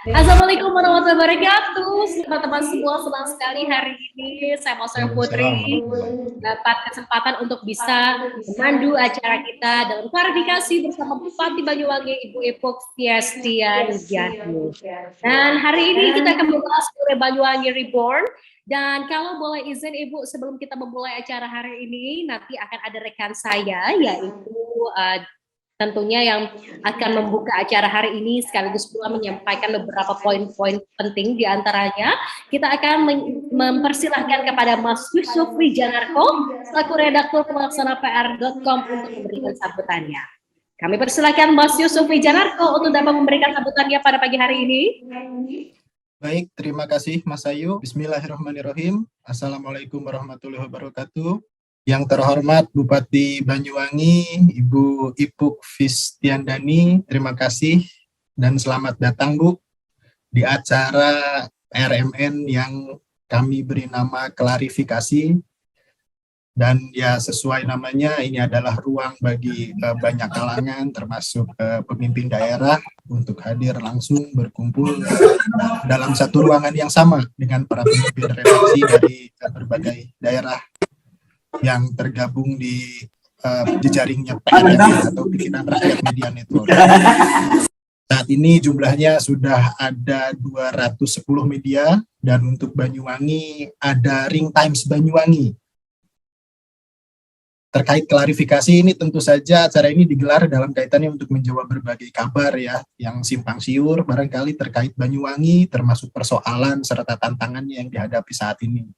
Assalamualaikum warahmatullahi wabarakatuh. Teman-teman semua, senang sekali hari ini saya Mas Putri dapat kesempatan untuk bisa memandu acara kita dan klarifikasi bersama Bupati Banyuwangi Ibu Ipuk Fiestiani. Dan hari ini kita akan membahas mengenai Banyuwangi Reborn. Dan kalau boleh izin Ibu, sebelum kita memulai acara hari ini, nanti akan ada rekan saya, yaitu tentunya yang akan membuka acara hari ini sekaligus pula menyampaikan beberapa poin-poin penting. Di antaranya kita akan mempersilahkan kepada Mas Yusuf Wijanarko selaku redaktur pelaksana PR.com untuk memberikan sambutannya. Kami persilahkan Mas Yusuf Wijanarko untuk dapat memberikan sambutannya pada pagi hari ini. Baik, terima kasih Mas Ayu. Bismillahirrahmanirrahim. Assalamualaikum warahmatullahi wabarakatuh. Yang terhormat Bupati Banyuwangi, Ibu Ipuk Fiestiani, terima kasih dan selamat datang Bu di acara RMN yang kami beri nama klarifikasi. Dan ya sesuai namanya, ini adalah ruang bagi banyak kalangan termasuk pemimpin daerah untuk hadir langsung berkumpul dalam satu ruangan yang sama dengan para pemimpin redaksi dari berbagai daerah yang tergabung di jejaringnya PRMN atau Pimpinan Rakyat Media Network. Saat ini jumlahnya sudah ada 210 media dan untuk Banyuwangi ada Ring Times Banyuwangi. Terkait klarifikasi ini tentu saja acara ini digelar dalam kaitannya untuk menjawab berbagai kabar ya yang simpang siur barangkali terkait Banyuwangi termasuk persoalan serta tantangannya yang dihadapi saat ini.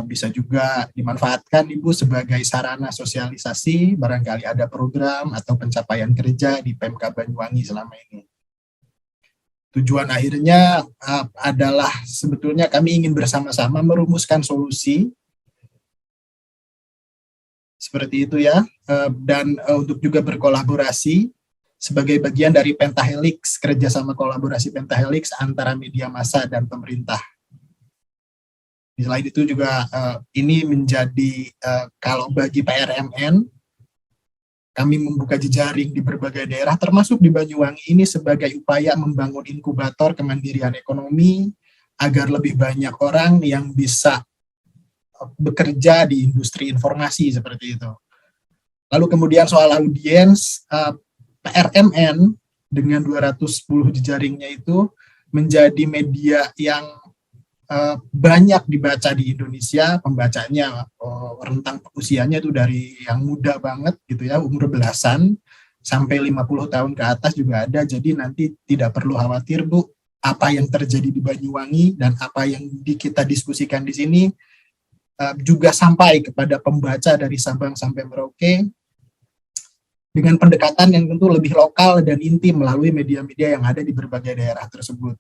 Bisa juga dimanfaatkan Ibu sebagai sarana sosialisasi, barangkali ada program atau pencapaian kerja di Pemkab Banyuwangi selama ini. Tujuan akhirnya adalah sebetulnya kami ingin bersama-sama merumuskan solusi, seperti itu ya, dan untuk juga berkolaborasi sebagai bagian dari Pentahelix, kerjasama kolaborasi Pentahelix antara media massa dan pemerintah. Selain itu juga ini menjadi kalau bagi PRMN kami membuka jejaring di berbagai daerah termasuk di Banyuwangi ini sebagai upaya membangun inkubator kemandirian ekonomi agar lebih banyak orang yang bisa bekerja di industri informasi seperti itu. Lalu kemudian soal audiens, PRMN dengan 210 jejaringnya itu menjadi media yang banyak dibaca di Indonesia, pembacanya rentang usianya itu dari yang muda banget gitu ya, umur belasan sampai 50 tahun ke atas juga ada. Jadi nanti tidak perlu khawatir Bu, apa yang terjadi di Banyuwangi dan apa yang kita diskusikan di sini juga sampai kepada pembaca dari Sabang sampai Merauke dengan pendekatan yang tentu lebih lokal dan intim melalui media-media yang ada di berbagai daerah tersebut.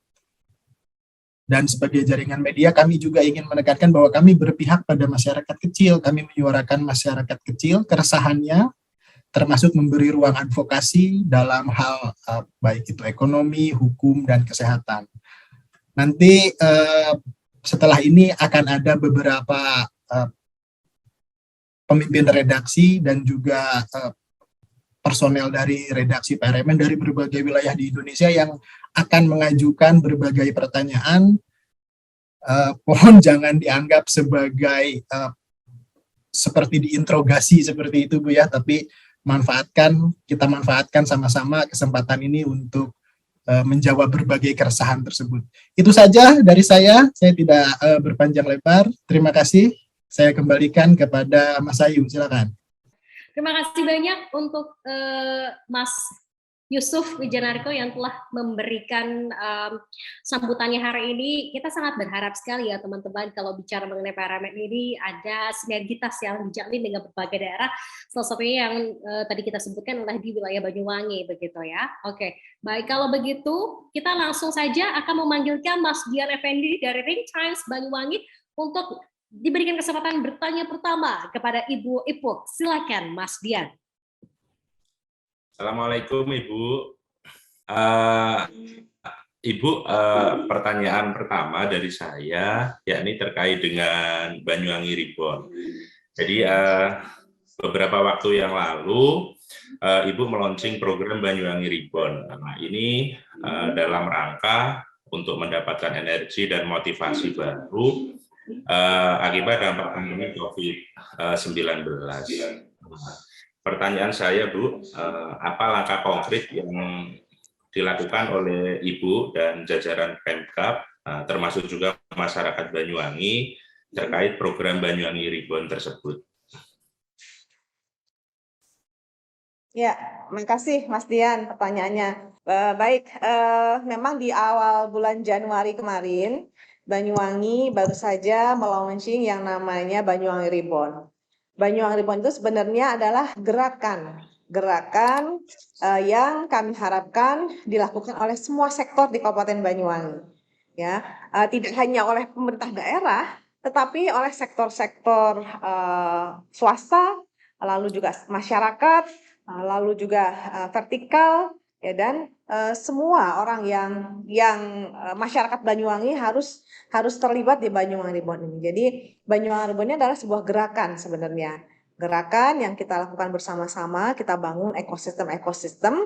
Dan sebagai jaringan media kami juga ingin menekankan bahwa kami berpihak pada masyarakat kecil, kami menyuarakan masyarakat kecil, keresahannya, termasuk memberi ruang advokasi dalam hal baik itu ekonomi, hukum, dan kesehatan. Nanti setelah ini akan ada beberapa pemimpin redaksi dan juga personel dari redaksi PRMN dari berbagai wilayah di Indonesia yang akan mengajukan berbagai pertanyaan. Mohon jangan dianggap sebagai seperti diinterogasi seperti itu Bu ya, tapi kita manfaatkan sama-sama kesempatan ini untuk menjawab berbagai keresahan tersebut. Itu saja dari saya tidak berpanjang lebar. Terima kasih. Saya kembalikan kepada Mas Ayu, silakan. Terima kasih banyak untuk Mas Yusuf Wijanarko yang telah memberikan sambutannya hari ini. Kita sangat berharap sekali ya teman-teman kalau bicara mengenai PRMN ini ada sinergitas yang dijalin dengan berbagai daerah. Salah satunya yang tadi kita sebutkan adalah di wilayah Banyuwangi begitu ya. Oke, baik kalau begitu kita langsung saja akan memanggilkan Mas Dian Effendi dari Ring Times Banyuwangi untuk diberikan kesempatan bertanya pertama kepada Ibu Ipuk. Silakan Mas Dian. Assalamualaikum Ibu. Ibu, pertanyaan pertama dari saya yakni terkait dengan Banyuwangi Reborn. Jadi beberapa waktu yang lalu Ibu meluncing program Banyuwangi Reborn. Nah, ini dalam rangka untuk mendapatkan energi dan motivasi baru akibat dampak pandemi COVID-19. Pertanyaan saya, Bu, apa langkah konkret yang dilakukan oleh Ibu dan jajaran Pemkab, termasuk juga masyarakat Banyuwangi, terkait program Banyuwangi Reborn tersebut? Ya, makasih Mas Dian pertanyaannya. Baik, memang di awal bulan Januari kemarin, Banyuwangi baru saja melaunching yang namanya Banyuwangi Reborn. Banyuwangi Reborn itu sebenarnya adalah gerakan yang kami harapkan dilakukan oleh semua sektor di Kabupaten Banyuwangi. Ya, tidak hanya oleh pemerintah daerah, tetapi oleh sektor-sektor swasta, lalu juga masyarakat, lalu juga vertikal, ya, dan semua orang yang masyarakat Banyuwangi harus terlibat di Banyuwangi Reborn ini. Jadi Banyuwangi Reborn ini adalah sebuah gerakan sebenarnya. Gerakan yang kita lakukan bersama-sama, kita bangun ekosistem.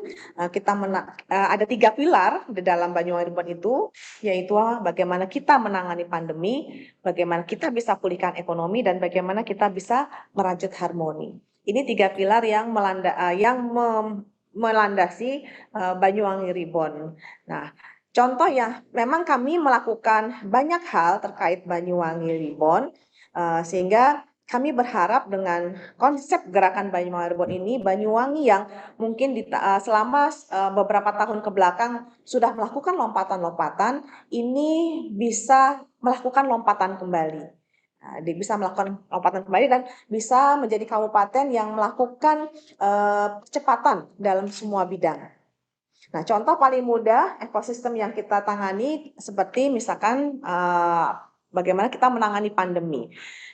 Ada 3 pilar di dalam Banyuwangi Reborn itu, yaitu bagaimana kita menangani pandemi, bagaimana kita bisa pulihkan ekonomi, dan bagaimana kita bisa merajut harmoni. Ini 3 pilar yang melandasi Banyuwangi Reborn. Nah, contoh ya, memang kami melakukan banyak hal terkait Banyuwangi Reborn, sehingga kami berharap dengan konsep gerakan Banyuwangi Reborn ini, Banyuwangi yang mungkin selama beberapa tahun kebelakang sudah melakukan lompatan-lompatan, ini bisa melakukan lompatan kembali. Bisa melakukan lompatan kembali dan bisa menjadi kabupaten yang melakukan percepatan dalam semua bidang. Nah, contoh paling mudah ekosistem yang kita tangani seperti misalkan bagaimana kita menangani pandemi.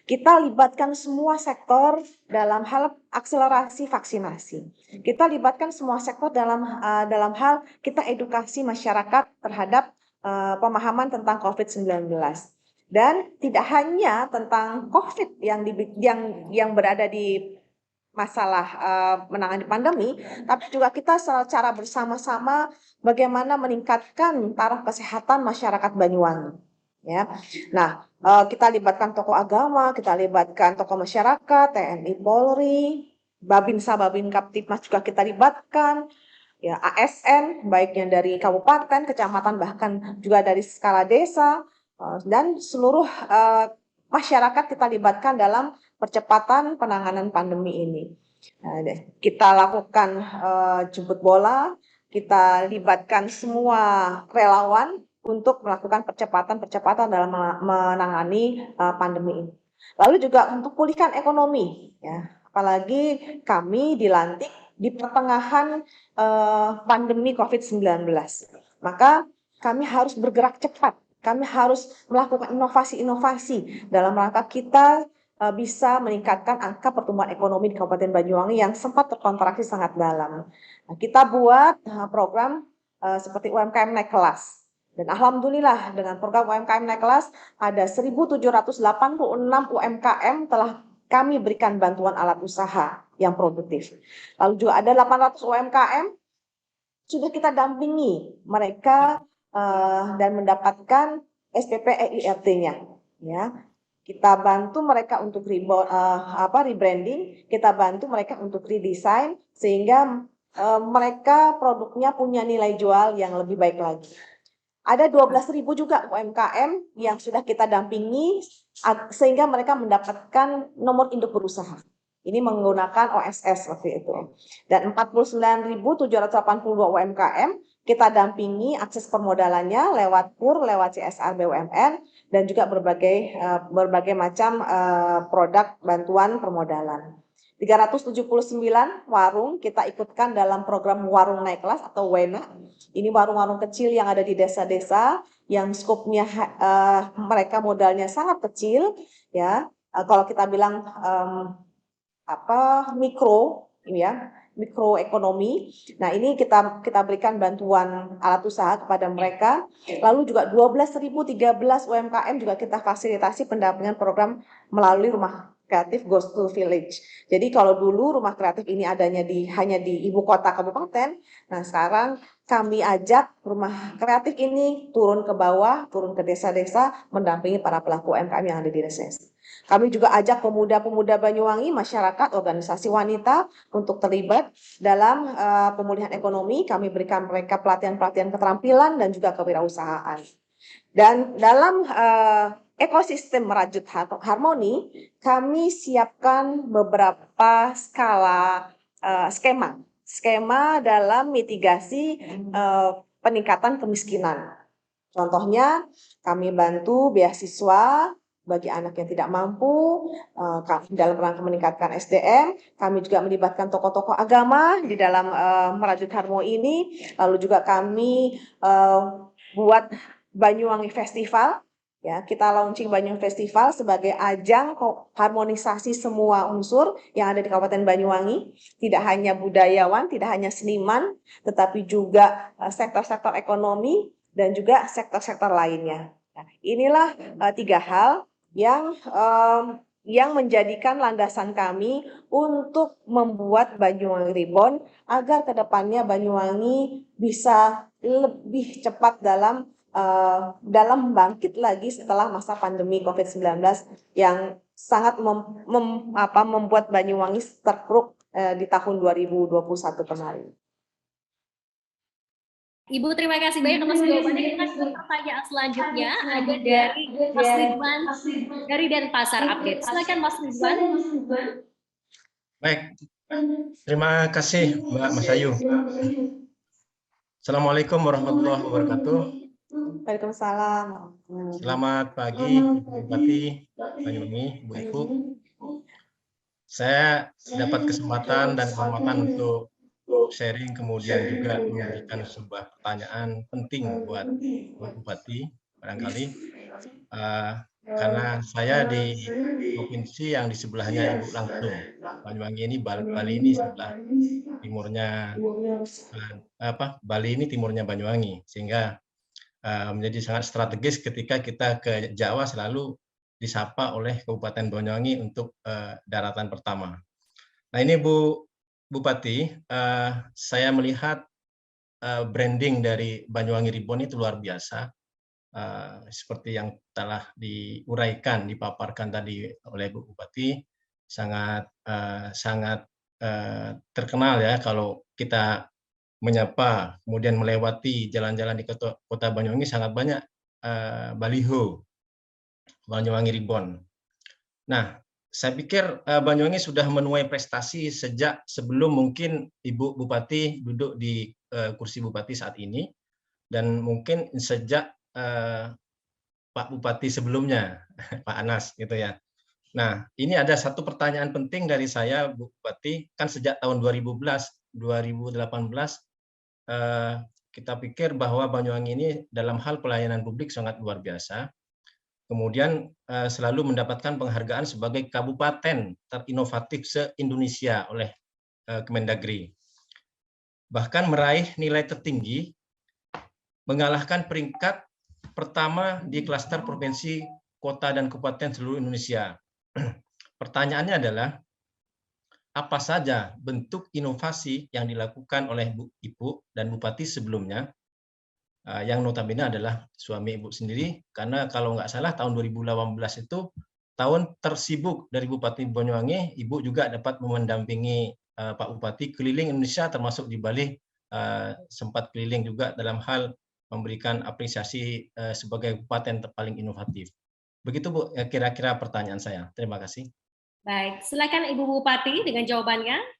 Kita libatkan semua sektor dalam hal akselerasi vaksinasi. Kita libatkan semua sektor dalam hal kita edukasi masyarakat terhadap pemahaman tentang COVID-19. Dan tidak hanya tentang COVID yang berada di masalah menangani pandemi, tapi juga kita secara bersama-sama bagaimana meningkatkan taraf kesehatan masyarakat Banyuwangi. Ya, nah kita libatkan tokoh agama, kita libatkan tokoh masyarakat, TNI, Polri, Babinsa, Babin Kaptipmas juga kita libatkan. Ya, ASN, baik yang dari kabupaten, kecamatan, bahkan juga dari skala desa, dan seluruh masyarakat kita libatkan dalam percepatan penanganan pandemi ini. Kita lakukan jemput bola, kita libatkan semua relawan untuk melakukan percepatan dalam menangani pandemi ini. Lalu juga untuk pulihkan ekonomi, ya, apalagi kami dilantik di pertengahan pandemi COVID-19. Maka kami harus bergerak cepat. Kami harus melakukan inovasi-inovasi dalam rangka kita bisa meningkatkan angka pertumbuhan ekonomi di Kabupaten Banyuwangi yang sempat terkontraksi sangat dalam. Nah, kita buat program seperti UMKM naik kelas. Dan alhamdulillah dengan program UMKM naik kelas ada 1.786 UMKM telah kami berikan bantuan alat usaha yang produktif. Lalu juga ada 800 UMKM sudah kita dampingi mereka dan mendapatkan SPP EIRT-nya, ya. Kita bantu mereka untuk rebranding, kita bantu mereka untuk redesign sehingga mereka produknya punya nilai jual yang lebih baik lagi. Ada 12.000 juga UMKM yang sudah kita dampingi sehingga mereka mendapatkan nomor induk berusaha. Ini menggunakan OSS waktu itu. Dan 49.782 UMKM kita dampingi akses permodalannya lewat PUR, lewat CSR BUMN, dan juga berbagai macam produk bantuan permodalan. 379 warung kita ikutkan dalam program Warung Naik Kelas atau WENA. Ini warung-warung kecil yang ada di desa-desa yang skopnya mereka modalnya sangat kecil, ya. Kalau kita bilang mikro, ya, mikroekonomi. Nah, ini kita berikan bantuan alat usaha kepada mereka. Lalu juga 12.013 UMKM juga kita fasilitasi pendampingan program melalui kreatif goes to village. Jadi kalau dulu rumah kreatif ini adanya hanya di ibu kota kabupaten, nah sekarang kami ajak rumah kreatif ini turun ke bawah, turun ke desa-desa, mendampingi para pelaku UMKM yang ada di desa. Kami juga ajak pemuda-pemuda Banyuwangi, masyarakat, organisasi wanita untuk terlibat dalam pemulihan ekonomi. Kami berikan mereka pelatihan-pelatihan keterampilan dan juga kewirausahaan. Dan dalam ekosistem merajut harmoni, kami siapkan beberapa skema dalam mitigasi peningkatan kemiskinan. Contohnya, kami bantu beasiswa bagi anak yang tidak mampu dalam rangka meningkatkan SDM. Kami juga melibatkan tokoh-tokoh agama di dalam merajut harmoni ini. Lalu juga kami buat Banyuwangi Festival. Ya, kita launching Banyuwangi Festival sebagai ajang harmonisasi semua unsur yang ada di Kabupaten Banyuwangi. Tidak hanya budayawan, tidak hanya seniman, tetapi juga sektor-sektor ekonomi dan juga sektor-sektor lainnya. Nah, inilah 3 hal yang menjadikan landasan kami untuk membuat Banyuwangi Reborn agar kedepannya Banyuwangi bisa lebih cepat dalam bangkit lagi setelah masa pandemi COVID-19 yang sangat membuat Banyuwangi terpuruk di tahun 2021 kemarin. Ibu, terima kasih banyak atas jawabannya. Kita ke pertanyaan selanjutnya ada dari Mas Ridwan dari Denpasar Update. Silakan Mas Ridwan. Baik, terima kasih Mbak Mas Ayu. Assalamualaikum warahmatullahi wabarakatuh. Waalaikumsalam. Selamat pagi Ibu Bupati Banyuwangi, Ibu-Ibu. Saya dapat kesempatan dan kehormatan untuk sharing, kemudian juga memberikan sebuah pertanyaan penting buat Bupati barangkali, karena saya di provinsi yang di sebelahnya Ibu langsung. Banyuwangi ini, Bali ini sebelah timurnya, Bali ini timurnya Banyuwangi, sehingga menjadi sangat strategis ketika kita ke Jawa selalu disapa oleh Kabupaten Banyuwangi untuk daratan pertama. Nah ini Bu Bupati, saya melihat branding dari Banyuwangi Reborn itu luar biasa, seperti yang telah diuraikan, dipaparkan tadi oleh Bu Bupati, sangat terkenal ya kalau kita menyapa, kemudian melewati jalan-jalan di kota Banyuwangi sangat banyak baliho Banyuwangi Reborn. Nah, saya pikir Banyuwangi sudah menuai prestasi sejak sebelum mungkin Ibu Bupati duduk di kursi Bupati saat ini, dan mungkin sejak Pak Bupati sebelumnya, Pak Anas gitu ya. Nah, ini ada satu pertanyaan penting dari saya, Bu Bupati, kan sejak tahun 2018 kita pikir bahwa Banyuwangi ini dalam hal pelayanan publik sangat luar biasa. Kemudian selalu mendapatkan penghargaan sebagai kabupaten terinovatif se-Indonesia oleh Kemendagri. Bahkan meraih nilai tertinggi, mengalahkan peringkat pertama di klaster provinsi, kota, dan kabupaten seluruh Indonesia. Pertanyaannya adalah, apa saja bentuk inovasi yang dilakukan oleh Ibu dan Bupati sebelumnya, yang notabene adalah suami Ibu sendiri, karena kalau nggak salah tahun 2018 itu tahun tersibuk dari Bupati Banyuwangi. Ibu juga dapat mendampingi Pak Bupati keliling Indonesia, termasuk di Bali, sempat keliling juga dalam hal memberikan apresiasi sebagai kabupaten terpaling inovatif. Begitu Bu, kira-kira pertanyaan saya. Terima kasih. Baik, silakan Ibu Bupati dengan jawabannya.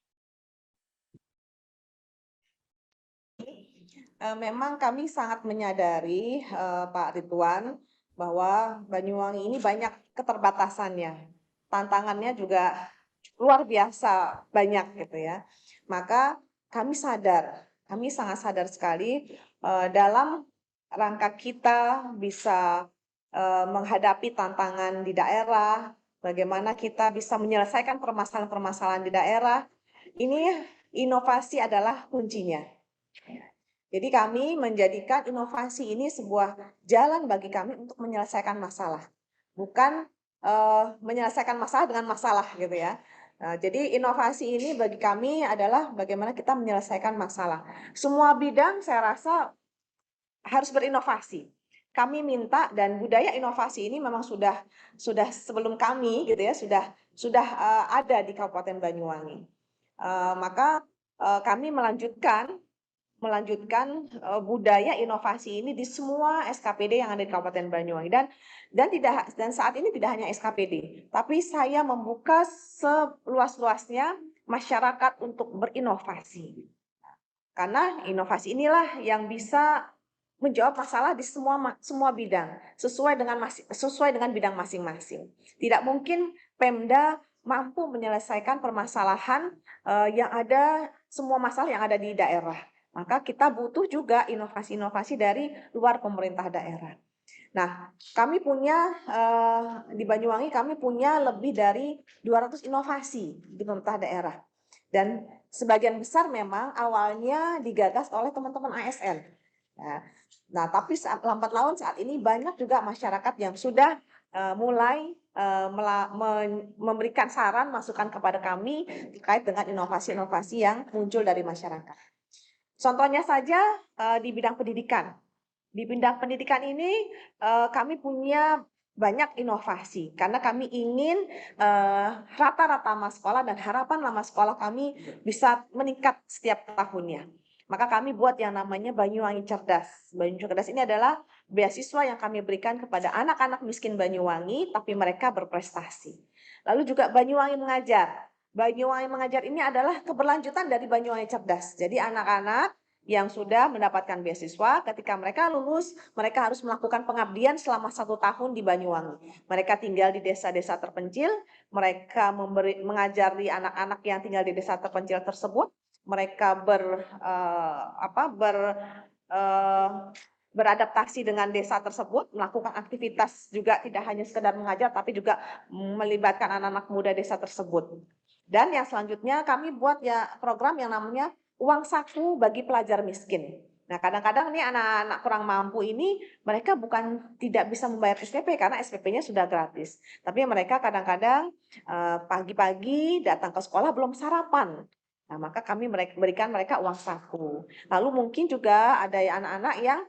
Memang kami sangat menyadari, Pak Ridwan, bahwa Banyuwangi ini banyak keterbatasannya. Tantangannya juga luar biasa banyak gitu ya. Maka kami sangat sadar sekali dalam rangka kita bisa menghadapi tantangan di daerah, bagaimana kita bisa menyelesaikan permasalahan-permasalahan di daerah. Ini inovasi adalah kuncinya. Jadi kami menjadikan inovasi ini sebuah jalan bagi kami untuk menyelesaikan masalah. Bukan menyelesaikan masalah dengan masalah gitu ya. Jadi inovasi ini bagi kami adalah bagaimana kita menyelesaikan masalah. Semua bidang saya rasa harus berinovasi. Kami minta dan budaya inovasi ini memang sudah sebelum kami gitu ya, sudah ada di Kabupaten Banyuwangi. Maka kami melanjutkan budaya inovasi ini di semua SKPD yang ada di Kabupaten Banyuwangi, dan saat ini tidak hanya SKPD, tapi saya membuka seluas-luasnya masyarakat untuk berinovasi. Karena inovasi inilah yang bisa menjawab masalah di semua bidang sesuai dengan bidang masing-masing. Tidak mungkin Pemda mampu menyelesaikan permasalahan yang ada, semua masalah yang ada di daerah. Maka kita butuh juga inovasi-inovasi dari luar pemerintah daerah. Nah, kami punya di Banyuwangi kami punya lebih dari 200 inovasi di pemerintah daerah. Dan sebagian besar memang awalnya digagas oleh teman-teman ASN. Nah, tapi lambat laun saat ini banyak juga masyarakat yang sudah mulai memberikan saran, masukan kepada kami terkait dengan inovasi-inovasi yang muncul dari masyarakat. Contohnya saja di bidang pendidikan. Di bidang pendidikan ini kami punya banyak inovasi karena kami ingin rata-rata lama sekolah dan harapan lama sekolah kami bisa meningkat setiap tahunnya. Maka kami buat yang namanya Banyuwangi Cerdas. Banyuwangi Cerdas ini adalah beasiswa yang kami berikan kepada anak-anak miskin Banyuwangi, tapi mereka berprestasi. Lalu juga Banyuwangi Mengajar. Banyuwangi Mengajar ini adalah keberlanjutan dari Banyuwangi Cerdas. Jadi anak-anak yang sudah mendapatkan beasiswa, ketika mereka lulus, mereka harus melakukan pengabdian selama 1 tahun di Banyuwangi. Mereka tinggal di desa-desa terpencil, mereka mengajari anak-anak yang tinggal di desa terpencil tersebut, mereka beradaptasi dengan desa tersebut, melakukan aktivitas juga tidak hanya sekedar mengajar, tapi juga melibatkan anak-anak muda desa tersebut. Dan yang selanjutnya kami buat ya program yang namanya uang saku bagi pelajar miskin. Nah, kadang-kadang nih anak-anak kurang mampu ini mereka bukan tidak bisa membayar SPP karena SPP-nya sudah gratis. Tapi mereka kadang-kadang pagi-pagi datang ke sekolah belum sarapan. Nah, maka kami berikan mereka uang saku. Lalu mungkin juga ada anak-anak yang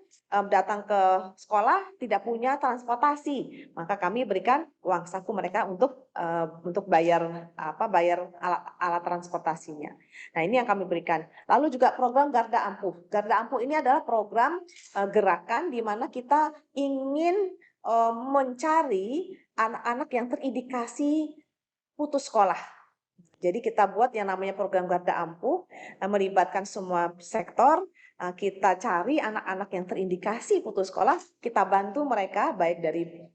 datang ke sekolah tidak punya transportasi, maka kami berikan uang saku mereka untuk bayar alat transportasinya. Nah, ini yang kami berikan. Lalu juga program Garda Ampuh. Garda Ampuh ini adalah program gerakan di mana kita ingin mencari anak-anak yang terindikasi putus sekolah. Jadi kita buat yang namanya program Garda Ampuh, melibatkan semua sektor. Kita cari anak-anak yang terindikasi putus sekolah, kita bantu mereka baik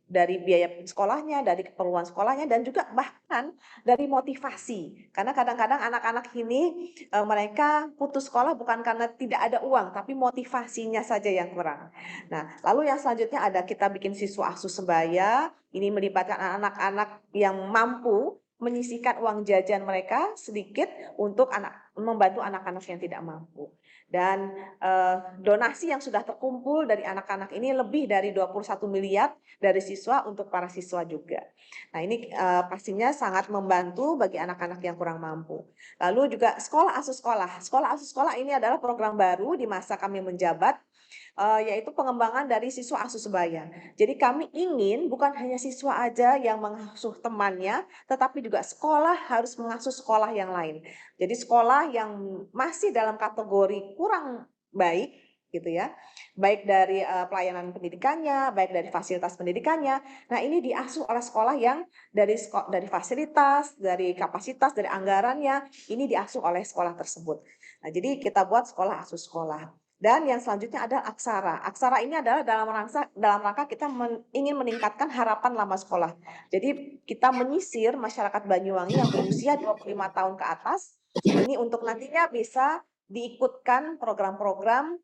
dari biaya sekolahnya, dari keperluan sekolahnya, dan juga bahkan dari motivasi. Karena kadang-kadang anak-anak ini mereka putus sekolah bukan karena tidak ada uang, tapi motivasinya saja yang kurang. Nah, lalu yang selanjutnya ada kita bikin siswa asuh sebaya. Ini melibatkan anak-anak yang mampu menyisihkan uang jajan mereka sedikit untuk membantu anak-anak yang tidak mampu. Dan donasi yang sudah terkumpul dari anak-anak ini lebih dari 21 miliar dari siswa untuk para siswa juga. Nah, ini pastinya sangat membantu bagi anak-anak yang kurang mampu. Lalu juga sekolah asuh sekolah. Sekolah asuh sekolah ini adalah program baru di masa kami menjabat, yaitu pengembangan dari siswa asuh sebaya. Jadi kami ingin bukan hanya siswa aja yang mengasuh temannya, tetapi juga sekolah harus mengasuh sekolah yang lain. Jadi sekolah yang masih dalam kategori kurang baik gitu ya, baik dari pelayanan pendidikannya, baik dari fasilitas pendidikannya. Nah, ini diasuh oleh sekolah yang dari fasilitas, dari kapasitas, dari anggarannya, ini diasuh oleh sekolah tersebut. Nah, jadi kita buat sekolah asuh sekolah. Dan yang selanjutnya adalah Aksara. Aksara ini adalah dalam rangka kita ingin meningkatkan harapan lama sekolah. Jadi kita menyisir masyarakat Banyuwangi yang berusia 25 tahun ke atas, ini untuk nantinya bisa diikutkan program-program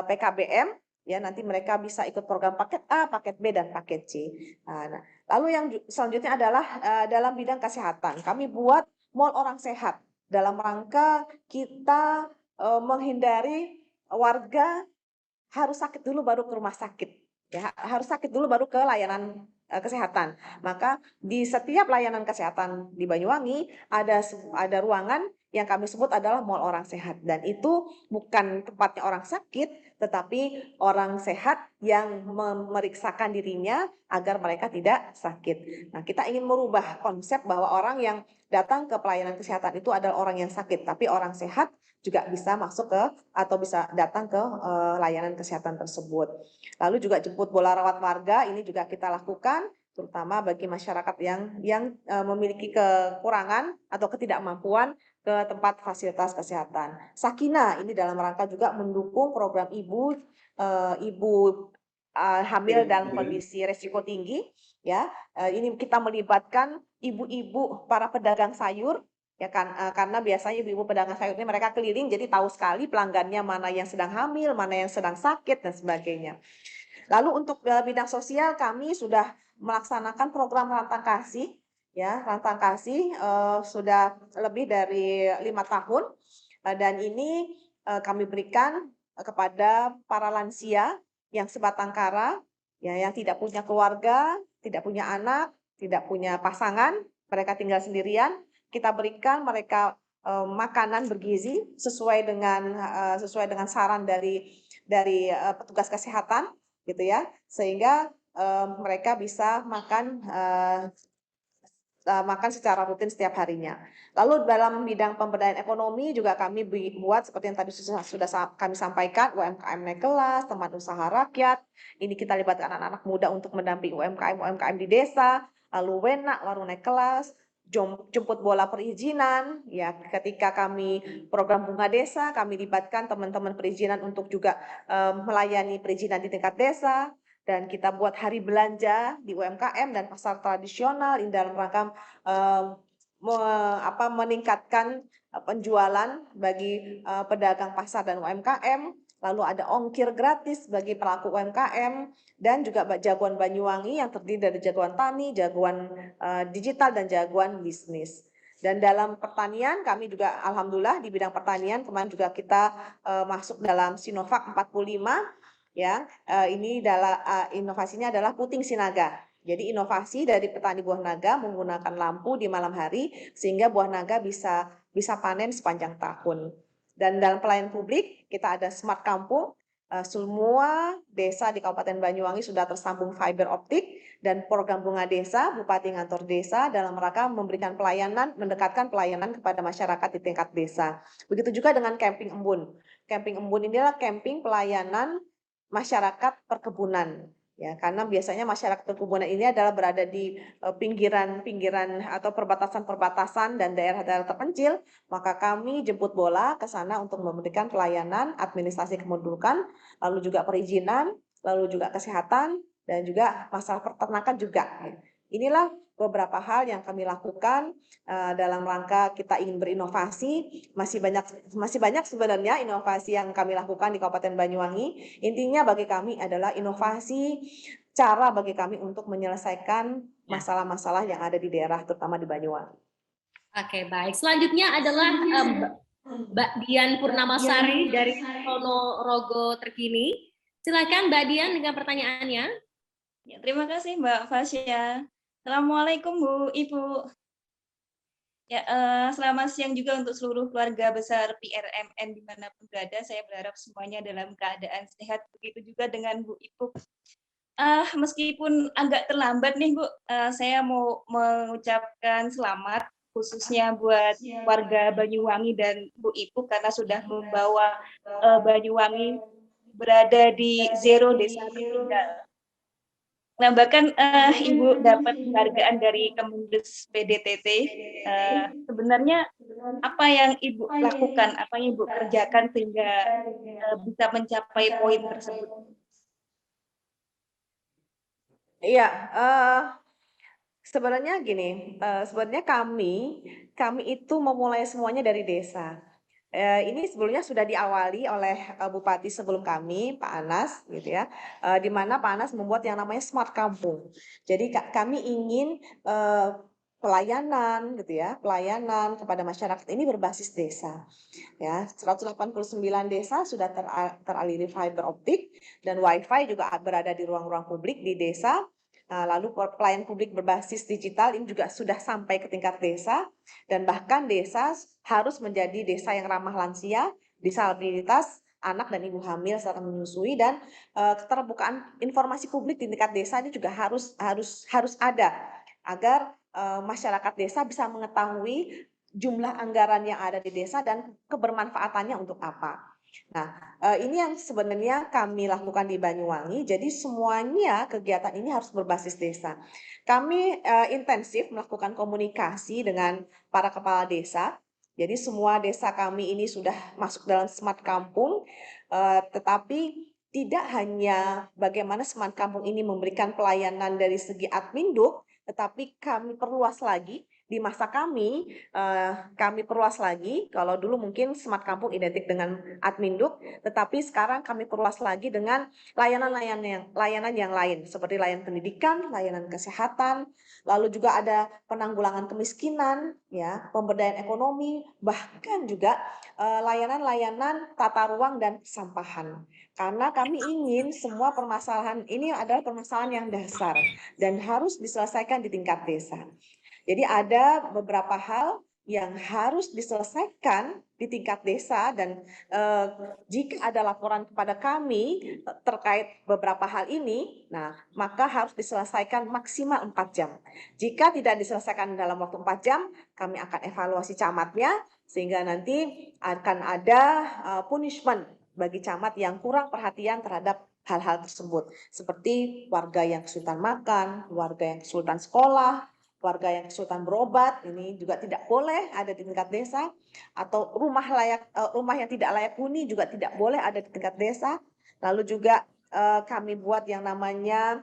PKBM, ya nanti mereka bisa ikut program paket A, paket B, dan paket C. Nah, lalu yang selanjutnya adalah dalam bidang kesehatan. Kami buat Mall Orang Sehat dalam rangka kita menghindari warga harus sakit dulu baru ke rumah sakit, ya harus sakit dulu baru ke layanan kesehatan. Maka di setiap layanan kesehatan di Banyuwangi ada ruangan yang kami sebut adalah mall orang sehat, dan itu bukan tempatnya orang sakit, tetapi orang sehat yang memeriksakan dirinya agar mereka tidak sakit. Nah, kita ingin merubah konsep bahwa orang yang datang ke pelayanan kesehatan itu adalah orang yang sakit, tapi orang sehat juga bisa masuk ke atau bisa datang ke layanan kesehatan tersebut. Lalu juga jemput bola rawat warga, ini juga kita lakukan terutama bagi masyarakat yang memiliki kekurangan atau ketidakmampuan ke tempat fasilitas kesehatan. Sakina ini dalam rangka juga mendukung program ibu hamil dalam kondisi resiko tinggi, ya. Ini kita melibatkan ibu-ibu para pedagang sayur, ya kan, karena biasanya ibu-ibu pedagang sayur ini mereka keliling, jadi tahu sekali pelanggannya mana yang sedang hamil, mana yang sedang sakit dan sebagainya. Lalu untuk bidang sosial kami sudah melaksanakan program Rantang Kasih, ya. Rantang Kasih sudah lebih dari 5 tahun, dan ini kami berikan kepada para lansia yang sebatang kara, ya, yang tidak punya keluarga, tidak punya anak, tidak punya pasangan, mereka tinggal sendirian. Kita berikan mereka makanan bergizi sesuai dengan saran dari petugas kesehatan, gitu ya, sehingga mereka bisa makan secara rutin setiap harinya. Lalu dalam bidang pemberdayaan ekonomi juga kami buat seperti yang tadi sudah kami sampaikan, UMKM naik kelas, teman usaha rakyat. Ini kita libatkan anak-anak muda untuk mendampingi UMKM di desa. Lalu Wena, warung naik kelas, jemput bola perizinan, ya. Ketika kami program bunga desa, kami libatkan teman-teman perizinan untuk juga melayani perizinan di tingkat desa. Dan kita buat hari belanja di UMKM dan pasar tradisional ini dalam rangka meningkatkan penjualan bagi pedagang pasar dan UMKM. Lalu ada ongkir gratis bagi pelaku UMKM dan juga jagoan Banyuwangi yang terdiri dari jagoan tani, jagoan digital dan jagoan bisnis. Dan dalam pertanian kami juga alhamdulillah di bidang pertanian kemarin juga kita masuk dalam Sinovac 45. Ya, ini inovasinya adalah puting sinaga. Jadi inovasi dari petani buah naga menggunakan lampu di malam hari sehingga buah naga bisa panen sepanjang tahun. Dan dalam pelayanan publik kita ada Smart Kampung. Semua desa di Kabupaten Banyuwangi sudah tersambung fiber optik, dan program bunga desa, Bupati Ngantor Desa dalam rangka memberikan pelayanan, mendekatkan pelayanan kepada masyarakat di tingkat desa. Begitu juga dengan Camping Embun. Camping Embun ini adalah camping pelayanan masyarakat perkebunan, ya, karena biasanya masyarakat perkebunan ini adalah berada di pinggiran-pinggiran atau perbatasan-perbatasan dan daerah-daerah terpencil, maka kami jemput bola ke sana untuk memberikan pelayanan administrasi kependudukan, lalu juga perizinan, lalu juga kesehatan, dan juga masalah peternakan juga. Inilah beberapa hal yang kami lakukan dalam rangka kita ingin berinovasi. Masih banyak sebenarnya inovasi yang kami lakukan di Kabupaten Banyuwangi. Intinya bagi kami adalah inovasi cara bagi kami untuk menyelesaikan masalah-masalah yang ada di daerah, terutama di Banyuwangi. Oke, baik. Selanjutnya adalah Mbak Dian Purnamasari dari Ponorogo Terkini. Silakan Mbak Dian dengan pertanyaannya. Ya, terima kasih Mbak Fasya. Assalamualaikum Bu Ibu. Ya, selamat siang juga untuk seluruh keluarga besar PRMN dimanapun berada. Saya berharap semuanya dalam keadaan sehat. Begitu juga dengan Bu Ibu. Meskipun agak terlambat nih Bu, saya mau mengucapkan selamat khususnya buat warga Banyuwangi dan Bu Ibu karena sudah membawa Banyuwangi berada di zero desa tertinggal. Nah, bahkan Ibu dapat penghargaan dari Kemendes PDTT. Sebenarnya apa yang Ibu lakukan, apa yang Ibu kerjakan sehingga bisa mencapai poin tersebut? Iya, sebenarnya gini, sebenarnya kami itu memulai semuanya dari desa. Ini sebelumnya sudah diawali oleh Bupati sebelum kami, Pak Anas, gitu ya, di mana Pak Anas membuat yang namanya Smart Kampung. Jadi kami ingin pelayanan, gitu ya, pelayanan kepada masyarakat ini berbasis desa. Ya, 189 desa sudah teraliri fiber optik dan WiFi juga berada di ruang-ruang publik di desa. Lalu pelayanan publik berbasis digital ini juga sudah sampai ke tingkat desa, dan bahkan desa harus menjadi desa yang ramah lansia, disabilitas, anak dan ibu hamil serta menyusui, dan keterbukaan informasi publik di tingkat desa ini juga harus ada agar masyarakat desa bisa mengetahui jumlah anggaran yang ada di desa dan kebermanfaatannya untuk apa. Nah, ini yang sebenarnya kami lakukan di Banyuwangi. Jadi semuanya kegiatan ini harus berbasis desa. Kami intensif melakukan komunikasi dengan para kepala desa. Jadi semua desa kami ini sudah masuk dalam Smart Kampung, tetapi tidak hanya bagaimana Smart Kampung ini memberikan pelayanan dari segi adminduk, tetapi kami perluas lagi. Di masa kami perluas lagi. Kalau dulu mungkin Smart Kampung identik dengan adminduk, tetapi sekarang kami perluas lagi dengan layanan yang lain, seperti layanan pendidikan, layanan kesehatan, lalu juga ada penanggulangan kemiskinan, ya, pemberdayaan ekonomi, bahkan juga layanan-layanan tata ruang dan sampahan. Karena kami ingin semua permasalahan ini adalah permasalahan yang dasar dan harus diselesaikan di tingkat desa. Jadi ada beberapa hal yang harus diselesaikan di tingkat desa, dan jika ada laporan kepada kami terkait beberapa hal ini, nah maka harus diselesaikan maksimal 4 jam. Jika tidak diselesaikan dalam waktu 4 jam, kami akan evaluasi camatnya, sehingga nanti akan ada punishment bagi camat yang kurang perhatian terhadap hal-hal tersebut, seperti warga yang kesulitan makan, warga yang kesulitan sekolah, warga yang kesulitan berobat, ini juga tidak boleh ada di tingkat desa, atau rumah yang tidak layak huni juga tidak boleh ada di tingkat desa. Lalu juga kami buat yang namanya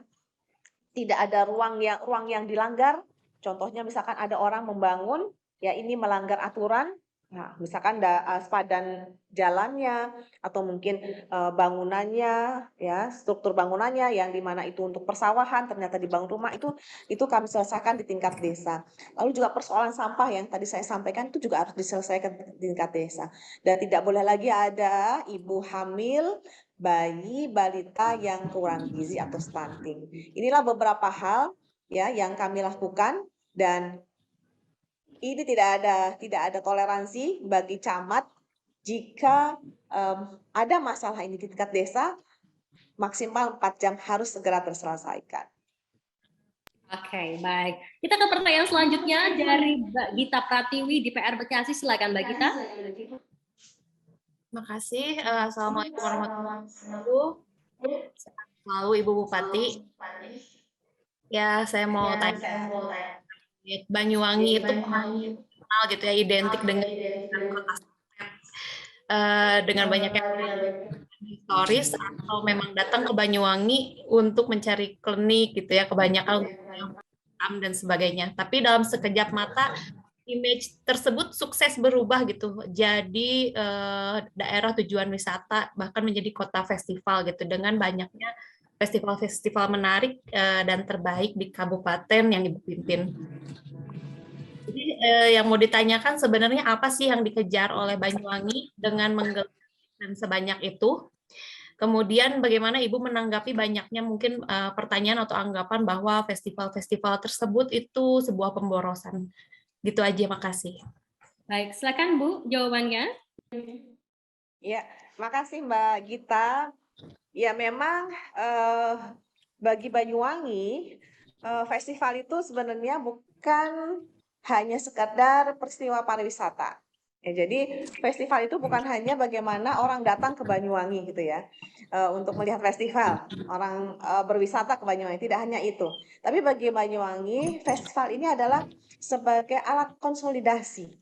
tidak ada ruang yang dilanggar. Contohnya misalkan ada orang membangun, ya ini melanggar aturan. Nah, misalkan sepadan jalannya atau mungkin bangunannya, ya struktur bangunannya yang dimana itu untuk persawahan ternyata dibangun rumah, itu kami selesaikan di tingkat desa. Lalu juga persoalan sampah yang tadi saya sampaikan itu juga harus diselesaikan di tingkat desa, dan tidak boleh lagi ada ibu hamil, bayi, balita yang kurang gizi atau stunting. Inilah beberapa hal ya yang kami lakukan, dan ini tidak ada toleransi bagi camat. Jika ada masalah ini di tingkat desa, maksimal 4 jam harus segera terselesaikan. Oke, baik. Kita ke pertanyaan selanjutnya dari Mbak Gita Pratiwi di PR Bekasi. Silakan Mbak Gita. Terima kasih. Assalamualaikum warahmatullahi wabarakatuh. Selalu Ibu Bupati. Ya, saya mau tanya. Banyuwangi itu kenal gitu ya, identik dengan kota dengan banyaknya historis, atau memang datang ke Banyuwangi untuk mencari klinik gitu ya, kebanyakan dan sebagainya. Tapi dalam sekejap mata image tersebut sukses berubah gitu, jadi daerah tujuan wisata, bahkan menjadi kota festival gitu, dengan banyaknya festival-festival menarik dan terbaik di kabupaten yang Ibu pimpin. Jadi yang mau ditanyakan sebenarnya apa sih yang dikejar oleh Banyuwangi dengan menggelar dan sebanyak itu? Kemudian bagaimana Ibu menanggapi banyaknya mungkin pertanyaan atau anggapan bahwa festival-festival tersebut itu sebuah pemborosan? Gitu aja, makasih. Baik, silakan Bu jawabannya. Ya, makasih Mbak Gita. Ya memang bagi Banyuwangi festival itu sebenarnya bukan hanya sekadar peristiwa pariwisata. Ya, jadi festival itu bukan hanya bagaimana orang datang ke Banyuwangi gitu ya, untuk melihat festival, orang berwisata ke Banyuwangi, tidak hanya itu. Tapi bagi Banyuwangi, festival ini adalah sebagai alat konsolidasi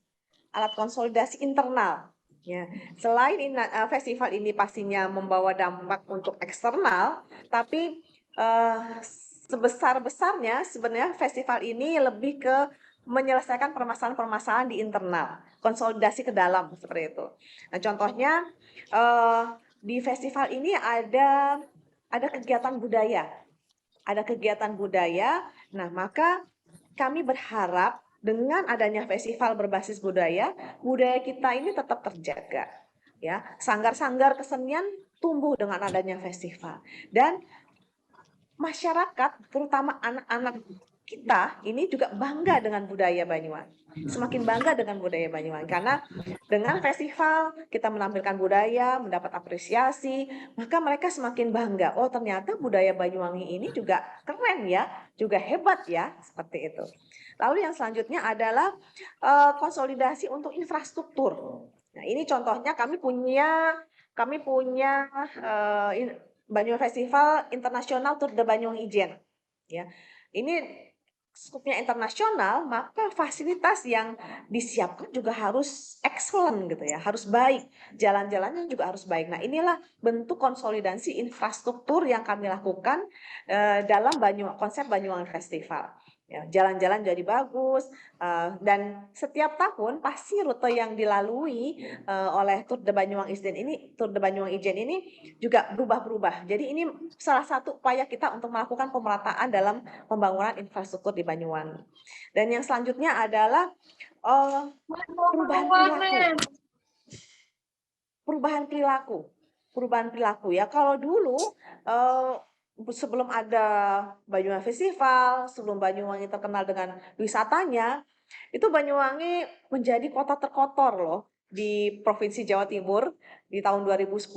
internal. Ya, selain festival ini pastinya membawa dampak untuk eksternal, tapi sebesar-besarnya sebenarnya festival ini lebih ke menyelesaikan permasalahan-permasalahan di internal, konsolidasi ke dalam seperti itu. Nah, contohnya di festival ini ada kegiatan budaya, Nah, maka kami berharap dengan adanya festival berbasis budaya kita ini tetap terjaga. Ya, sanggar-sanggar kesenian tumbuh dengan adanya festival. Dan masyarakat, terutama anak-anak kita ini juga bangga dengan budaya Banyuwangi. Semakin bangga dengan budaya Banyuwangi karena dengan festival kita menampilkan budaya, mendapat apresiasi, maka mereka semakin bangga. Oh, ternyata budaya Banyuwangi ini juga keren ya, juga hebat ya, seperti itu. Lalu yang selanjutnya adalah konsolidasi untuk infrastruktur. Nah, ini contohnya kami punya Banyuwangi Festival Internasional Tour de Banyuwangi Ijen. Ya, ini skupnya internasional, maka fasilitas yang disiapkan juga harus excellent gitu ya, harus baik. Jalan-jalannya juga harus baik. Nah, inilah bentuk konsolidasi infrastruktur yang kami lakukan dalam konsep Banyuwangi Festival. Ya, jalan-jalan jadi bagus dan setiap tahun pasti rute yang dilalui oleh Tour de Banyuwangi Ijen ini juga berubah-berubah. Jadi ini salah satu upaya kita untuk melakukan pemerataan dalam pembangunan infrastruktur di Banyuwangi. Dan yang selanjutnya adalah perubahan perilaku. Perubahan perilaku ya. Kalau dulu sebelum ada Banyuwangi Festival, sebelum Banyuwangi terkenal dengan wisatanya, itu Banyuwangi menjadi kota terkotor loh di Provinsi Jawa Timur di tahun 2010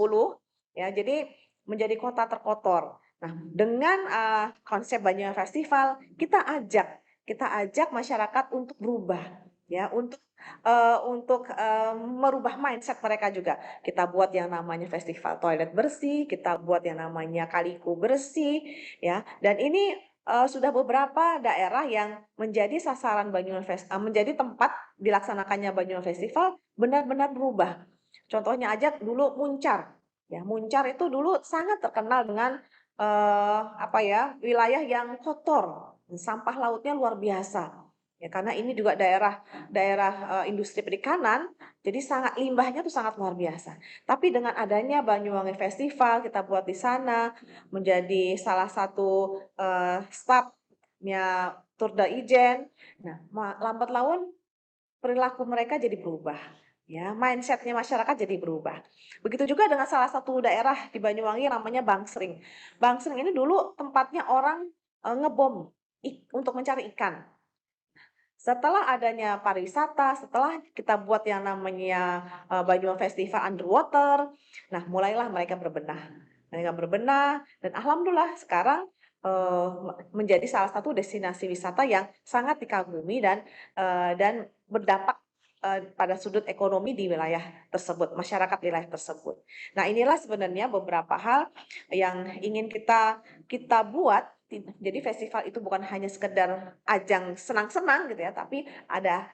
ya. Jadi menjadi kota terkotor. Nah, dengan konsep Banyuwangi Festival, kita ajak masyarakat untuk berubah ya, untuk merubah mindset mereka juga. Kita buat yang namanya festival toilet bersih, kita buat yang namanya kaliku bersih ya. Dan ini sudah beberapa daerah yang menjadi sasaran menjadi tempat dilaksanakannya Banyuwangi Festival benar-benar berubah. Contohnya aja dulu Muncar. Ya, Muncar itu dulu sangat terkenal dengan wilayah yang kotor, sampah lautnya luar biasa. Ya, karena ini juga daerah industri perikanan, jadi limbahnya tuh sangat luar biasa. Tapi dengan adanya Banyuwangi Festival, kita buat di sana menjadi salah satu stopnya Tour de Ijen. Nah, lambat laun perilaku mereka jadi berubah. Ya, mindsetnya masyarakat jadi berubah. Begitu juga dengan salah satu daerah di Banyuwangi namanya Bangsering. Bangsering ini dulu tempatnya orang ngebom untuk mencari ikan. Setelah adanya pariwisata, setelah kita buat yang namanya Banyuwangi Festival Underwater, nah mulailah mereka berbenah. Dan alhamdulillah sekarang menjadi salah satu destinasi wisata yang sangat dikagumi dan berdampak pada sudut ekonomi di wilayah tersebut, masyarakat wilayah tersebut. Nah, inilah sebenarnya beberapa hal yang ingin kita buat. Jadi festival itu bukan hanya sekedar ajang senang-senang gitu ya, tapi ada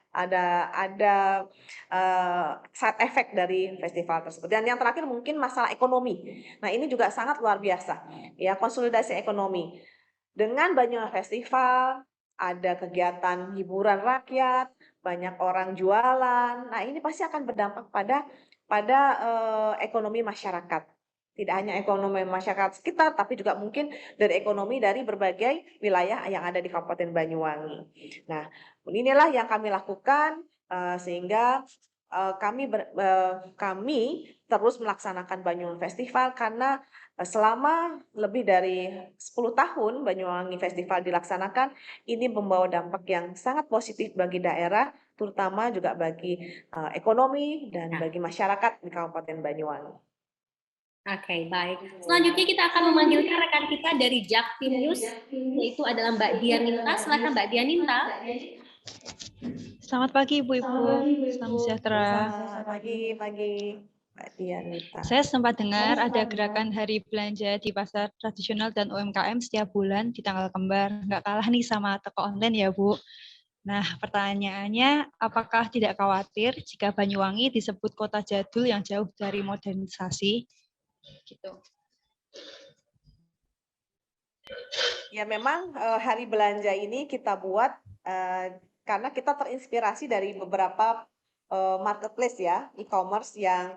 side effect dari festival tersebut. Dan yang terakhir mungkin masalah ekonomi. Nah, ini juga sangat luar biasa ya, konsolidasi ekonomi. Dengan Banyuwangi Festival ada kegiatan hiburan rakyat, banyak orang jualan. Nah, ini pasti akan berdampak pada ekonomi masyarakat. Tidak hanya ekonomi masyarakat sekitar, tapi juga mungkin dari ekonomi dari berbagai wilayah yang ada di Kabupaten Banyuwangi. Nah, inilah yang kami lakukan sehingga kami terus melaksanakan Banyuwangi Festival karena selama lebih dari 10 tahun Banyuwangi Festival dilaksanakan, ini membawa dampak yang sangat positif bagi daerah, terutama juga bagi ekonomi dan bagi masyarakat di Kabupaten Banyuwangi. Oke, baik. Selanjutnya kita akan memanggilkan rekan kita dari Jaktim News, yaitu adalah Mbak Dianinta. Silakan Mbak Dianinta. Selamat pagi Ibu-Ibu, salam sejahtera. Selamat pagi Mbak Dianita. Saya sempat dengar ada gerakan hari belanja di pasar tradisional dan UMKM setiap bulan di tanggal kembar. Nggak kalah nih sama toko online ya Bu. Nah, pertanyaannya, apakah tidak khawatir jika Banyuwangi disebut kota jadul yang jauh dari modernisasi? Gitu. Ya memang hari belanja ini kita buat karena kita terinspirasi dari beberapa marketplace ya, e-commerce yang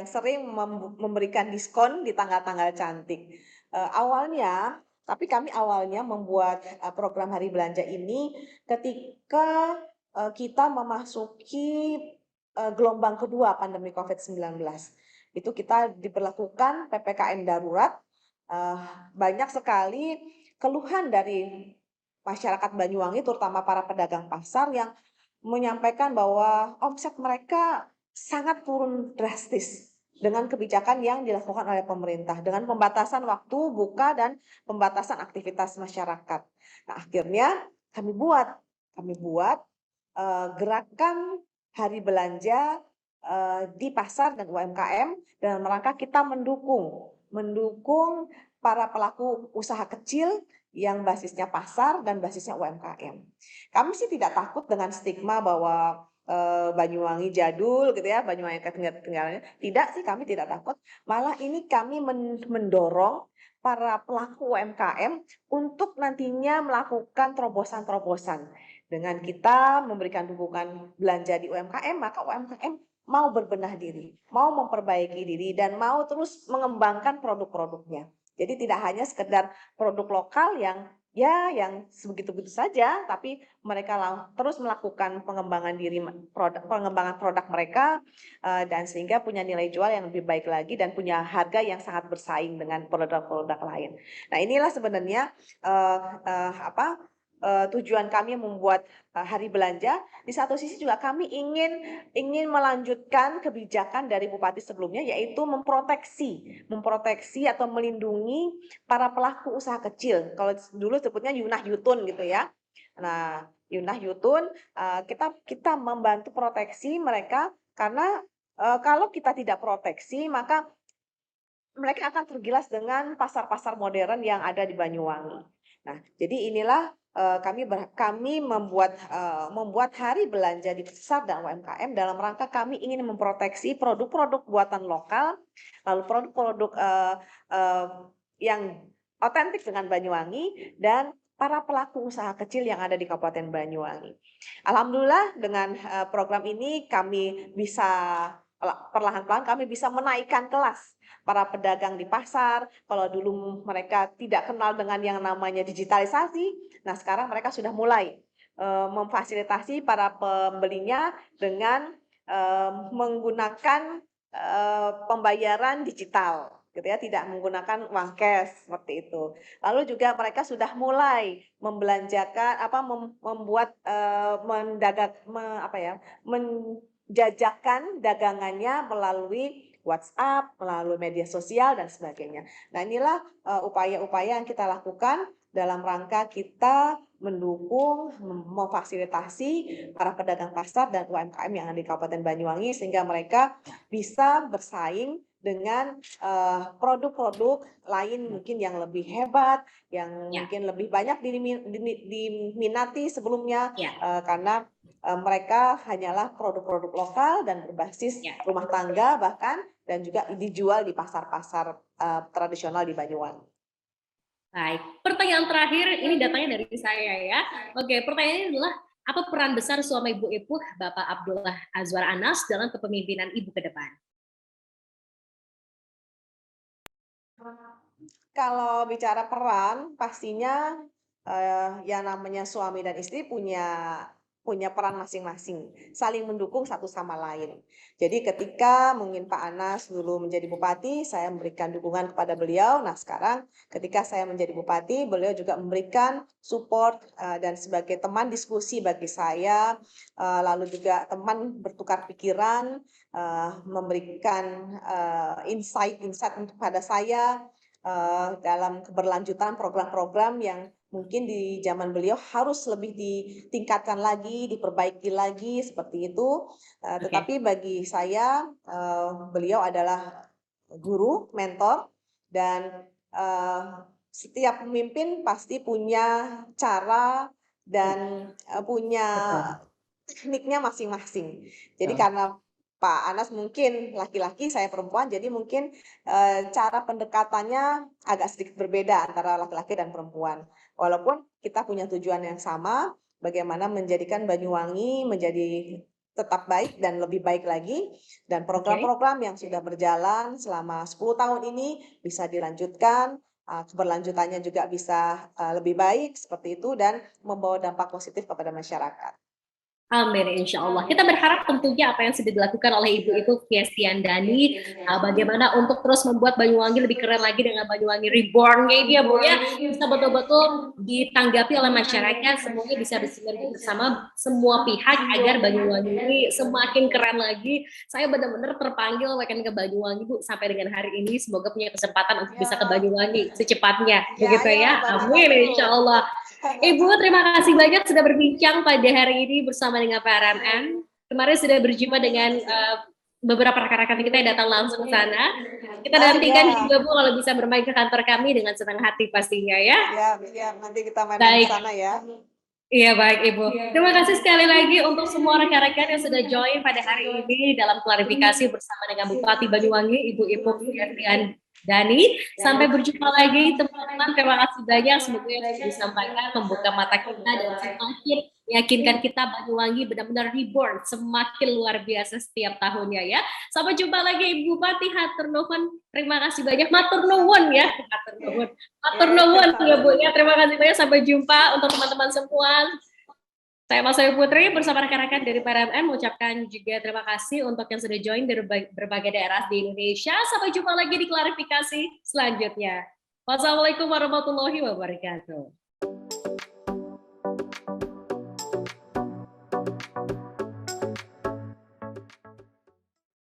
sering memberikan diskon di tanggal-tanggal cantik. Tapi kami awalnya membuat program hari belanja ini ketika kita memasuki gelombang kedua pandemi COVID-19. Itu kita diberlakukan PPKM darurat. Banyak sekali keluhan dari masyarakat Banyuwangi, terutama para pedagang pasar yang menyampaikan bahwa omset mereka sangat turun drastis dengan kebijakan yang dilakukan oleh pemerintah, dengan pembatasan waktu buka dan pembatasan aktivitas masyarakat. Nah, akhirnya kami buat gerakan hari belanja di pasar dan UMKM dalam rangka kita mendukung para pelaku usaha kecil yang basisnya pasar dan basisnya UMKM. Kami sih tidak takut dengan stigma bahwa Banyuwangi jadul gitu ya, Banyuwangi ketinggalan. Tidak sih, kami tidak takut. Malah ini kami mendorong para pelaku UMKM untuk nantinya melakukan terobosan-terobosan. Dengan kita memberikan dukungan belanja di UMKM, maka UMKM mau berbenah diri, mau memperbaiki diri, dan mau terus mengembangkan produk-produknya. Jadi tidak hanya sekedar produk lokal yang sebegitu-begitu saja, tapi mereka terus melakukan pengembangan produk mereka, dan sehingga punya nilai jual yang lebih baik lagi dan punya harga yang sangat bersaing dengan produk-produk lain. Nah, inilah sebenarnya tujuan kami membuat hari belanja. Di satu sisi juga kami ingin melanjutkan kebijakan dari bupati sebelumnya, yaitu memproteksi atau melindungi para pelaku usaha kecil. Kalau dulu sebutnya Yunah Yutun gitu ya. Nah, Yunah Yutun, kita membantu proteksi mereka, karena kalau kita tidak proteksi maka mereka akan tergilas dengan pasar-pasar modern yang ada di Banyuwangi. Nah, jadi inilah kami membuat hari belanja di pasar dan UMKM dalam rangka kami ingin memproteksi produk-produk buatan lokal, lalu produk-produk yang otentik dengan Banyuwangi, dan para pelaku usaha kecil yang ada di Kabupaten Banyuwangi. Alhamdulillah dengan program ini kami bisa perlahan-lahan kami bisa menaikkan kelas para pedagang di pasar. Kalau dulu mereka tidak kenal dengan yang namanya digitalisasi, nah sekarang mereka sudah mulai memfasilitasi para pembelinya dengan menggunakan pembayaran digital, gitu ya, tidak menggunakan uang cash seperti itu. Lalu juga mereka sudah mulai membelanjakan membuat menjajakan dagangannya melalui WhatsApp, melalui media sosial dan sebagainya. Nah, inilah upaya-upaya yang kita lakukan dalam rangka kita mendukung, memfasilitasi para pedagang pasar dan UMKM yang ada di Kabupaten Banyuwangi sehingga mereka bisa bersaing dengan produk-produk lain mungkin yang lebih hebat, yang mungkin lebih banyak diminati sebelumnya, karena mereka hanyalah produk-produk lokal dan berbasis rumah tangga bahkan, dan juga dijual di pasar-pasar tradisional di Banyuwangi. Baik, pertanyaan terakhir ini datanya dari saya ya. Oke, pertanyaannya adalah apa peran besar suami Ibu Ipuh, Bapak Abdullah Azwar Anas dalam kepemimpinan Ibu ke depan? Kalau bicara peran, pastinya yang namanya suami dan istri punya peran masing-masing, saling mendukung satu sama lain. Jadi ketika mungkin Pak Anas dulu menjadi bupati, saya memberikan dukungan kepada beliau. Nah, sekarang ketika saya menjadi bupati, beliau juga memberikan support dan sebagai teman diskusi bagi saya, lalu juga teman bertukar pikiran, memberikan insight-insight untuk pada saya dalam keberlanjutan program-program yang mungkin di zaman beliau harus lebih ditingkatkan lagi, diperbaiki lagi seperti itu. Tetapi bagi saya beliau adalah guru, mentor, dan setiap pemimpin pasti punya cara dan punya tekniknya masing-masing. Jadi karena Pak Anas mungkin laki-laki, saya perempuan, jadi mungkin cara pendekatannya agak sedikit berbeda antara laki-laki dan perempuan. Walaupun kita punya tujuan yang sama, bagaimana menjadikan Banyuwangi menjadi tetap baik dan lebih baik lagi, dan program-program yang sudah berjalan selama 10 tahun ini bisa dilanjutkan, keberlanjutannya juga bisa lebih baik seperti itu dan membawa dampak positif kepada masyarakat. Amin, insya Allah. Kita berharap tentunya apa yang sudah dilakukan oleh Ibu itu Fiestiandani, bagaimana untuk terus membuat Banyuwangi lebih keren lagi dengan Banyuwangi Reborn-nya ini ya Bu ya, bisa betul-betul ditanggapi oleh masyarakat, semuanya bisa bersinergi bersama semua pihak agar Banyuwangi ini semakin keren lagi. Saya benar-benar terpanggil akan ke Banyuwangi Bu sampai dengan hari ini, semoga punya kesempatan untuk bisa ke Banyuwangi secepatnya, begitu ya. Amin, insya Allah. Ibu, terima kasih banyak sudah berbincang pada hari ini bersama dengan PRMN. Kemarin sudah berjumpa dengan beberapa rekan-rekan kita yang datang langsung ke sana. Kita nantikan juga Bu kalau bisa bermain ke kantor kami dengan senang hati pastinya ya. Ya, nanti kita main ke sana ya. Iya baik Ibu. Terima kasih sekali lagi untuk semua rekan-rekan yang sudah join pada hari ini dalam klarifikasi bersama dengan Bupati Banyuwangi, Ibu Fiestiandani. Sampai berjumpa lagi teman-teman. Terima kasih banyak. Semoga yang sudah disampaikan membuka mata kita dan semakin meyakinkan kita Banyuwangi benar-benar reborn, semakin luar biasa setiap tahunnya ya. Sampai jumpa lagi Ibu Bupati, hatur nuhun. Terima kasih banyak. Matur nuwun ya. Matur nuwun ya Bu ya. Terima kasih banyak. Sampai jumpa untuk teman-teman semua. Saya Mas Ayu Putri bersama rekan-rekan dari PRMN mengucapkan juga terima kasih untuk yang sudah join dari berbagai daerah di Indonesia. Sampai jumpa lagi di klarifikasi selanjutnya. Wassalamualaikum warahmatullahi wabarakatuh.